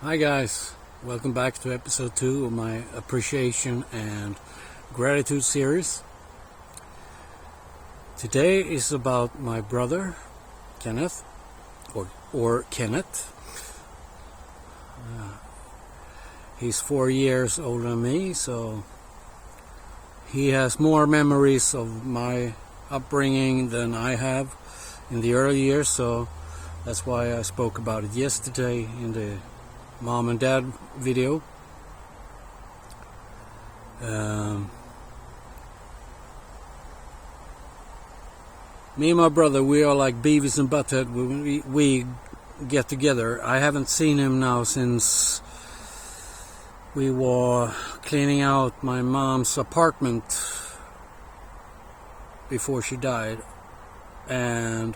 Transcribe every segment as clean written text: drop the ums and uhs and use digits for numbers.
Hi guys, welcome back to episode 2 of my appreciation and gratitude series. Today is about my brother Kenneth, or Kenneth. He's 4 years older than me, so he has more memories of my upbringing than I have in the early years, so that's why I spoke about it yesterday in the mom and dad video. Me and my brother, we are like Beavis and Butthead when we get together. I haven't seen him now since we were cleaning out my mom's apartment before she died, and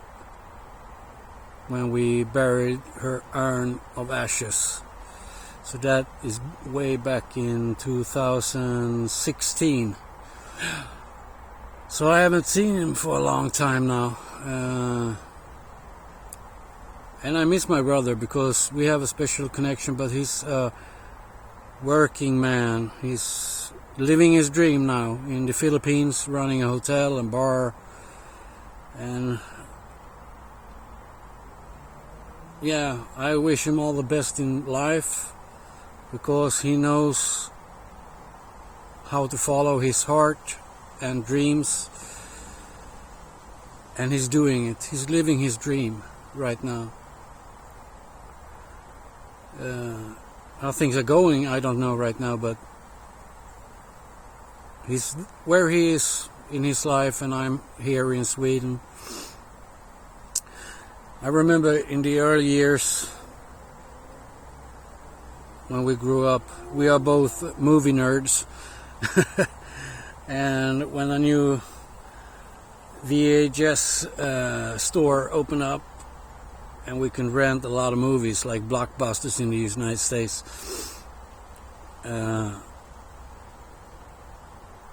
when we buried her urn of ashes. So that is way back in 2016. So I haven't seen him for a long time now. And I miss my brother because we have a special connection, but he's a working man. He's living his dream now in the Philippines, running a hotel and bar. And yeah, I wish him all the best in life, because he knows how to follow his heart and dreams, and he's doing it. He's living his dream right now. How things are going, I don't know right now, but he's where he is in his life, and I'm here in Sweden. I remember in the early years when we grew up, we are both movie nerds. And when a new VHS store opened up and we can rent a lot of movies like blockbusters in the United States,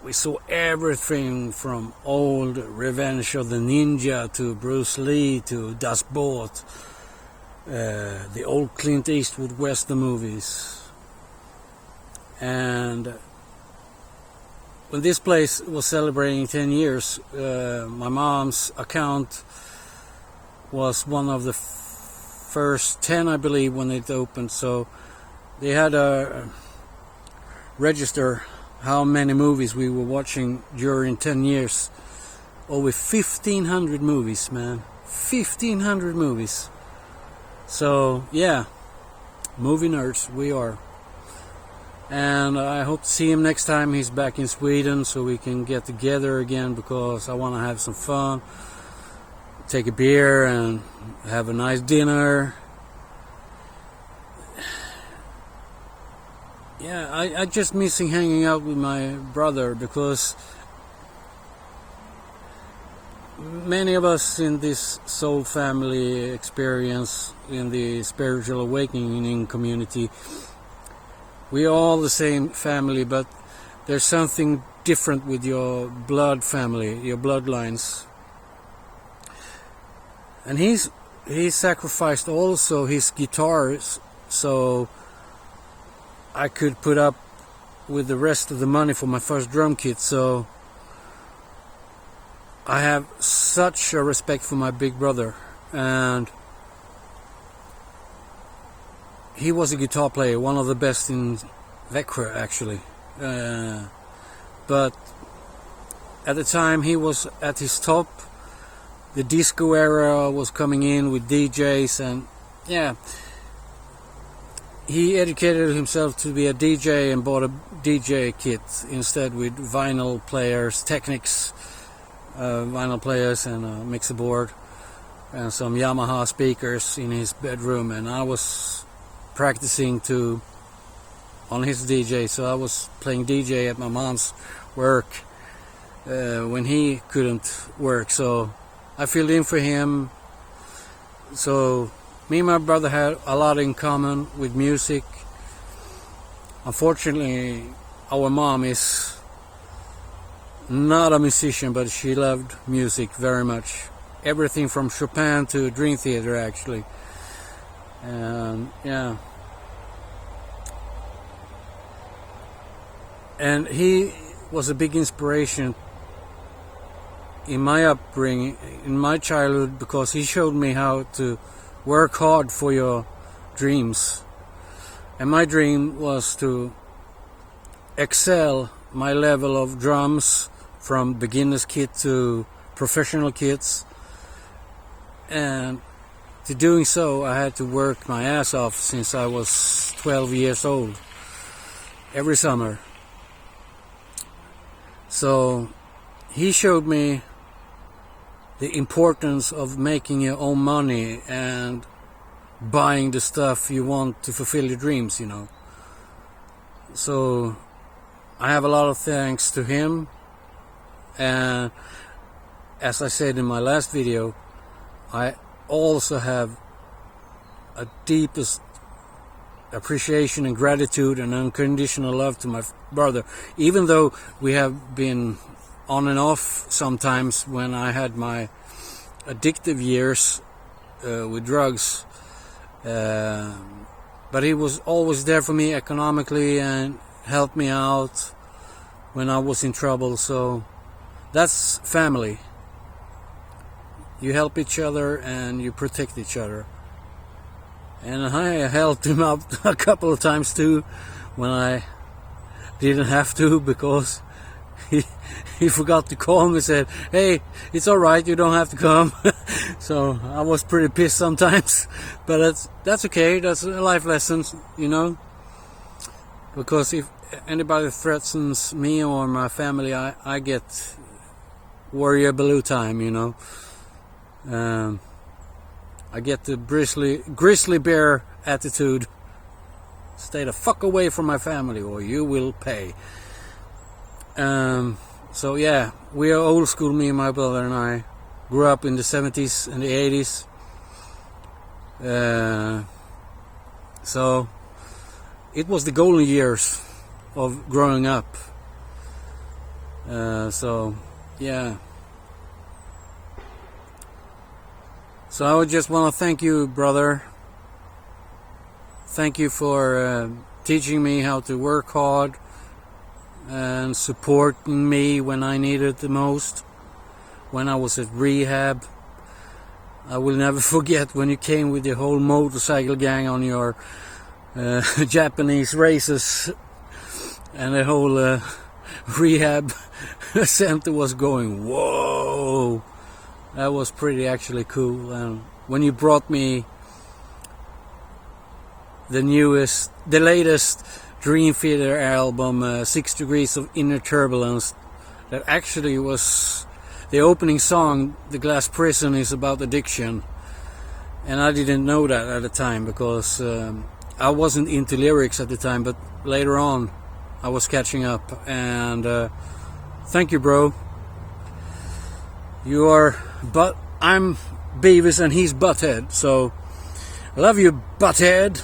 we saw everything from old Revenge of the Ninja to Bruce Lee to Das Boot, the old Clint Eastwood Western movies. And when this place was celebrating 10 years, my mom's account was one of the first 10, I believe, when it opened. So they had a register how many movies we were watching during 10 years. Over 1,500 movies, man. 1,500 movies. So, yeah, movie nerds, we are. And I hope to see him next time he's back in Sweden, so we can get together again, because I want to have some fun. Take a beer and have a nice dinner. Yeah, I just missing hanging out with my brother, because many of us in this soul family experience in the spiritual awakening community, we are all the same family, but there's something different with your blood family, your bloodlines. And he sacrificed also his guitars so I could put up with the rest of the money for my first drum kit. So I have such a respect for my big brother, and he was a guitar player, one of the best in Växjö actually. But at the time he was at his top. The disco era was coming in with DJs, and yeah, he educated himself to be a DJ and bought a DJ kit instead with vinyl players, Technics vinyl players, and a mixer board and some Yamaha speakers in his bedroom. And I was practicing on his DJ, so I was playing DJ at my mom's work when he couldn't work. So I filled in for him. So me and my brother had a lot in common with music. Unfortunately, our mom is not a musician, but she loved music very much. Everything from Chopin to Dream Theater, actually. And yeah, And he was a big inspiration in my upbringing, in my childhood, because he showed me how to work hard for your dreams. And my dream was to excel my level of drums from beginner's kit to professional kits. And to doing so, I had to work my ass off since I was 12 years old, every summer. So he showed me the importance of making your own money and buying the stuff you want to fulfill your dreams, you know. So I have a lot of thanks to him, and as I said in my last video, I also have a deepest appreciation and gratitude and unconditional love to my brother, even though we have been on and off sometimes when I had my addictive years with drugs, but he was always there for me economically and helped me out when I was in trouble. So that's family. You help each other and you protect each other. And I helped him out a couple of times too when I didn't have to, because he forgot to call me and said, hey, it's alright, you don't have to come. So I was pretty pissed sometimes, but that's okay, that's a life lesson, you know, because if anybody threatens me or my family, I get warrior blue time, you know. I get the grizzly bear attitude. Stay the fuck away from my family or you will pay. So yeah, we are old school, me and my brother and I. Grew up in the 70s and the 80s. So it was the golden years of growing up. So yeah. So I would just want to thank you, brother. Thank you for teaching me how to work hard and supporting me when I needed it the most, when I was at rehab. I will never forget when you came with your whole motorcycle gang on your Japanese races, and the whole rehab center was going, whoa! That was pretty actually cool. And when you brought me the latest Dream Theater album, 6 Degrees of Inner Turbulence, that actually was the opening song, The Glass Prison, is about addiction. And I didn't know that at the time, because I wasn't into lyrics at the time, but later on I was catching up. And thank you, bro. I'm Beavis and he's Butthead, so I love you, Butthead.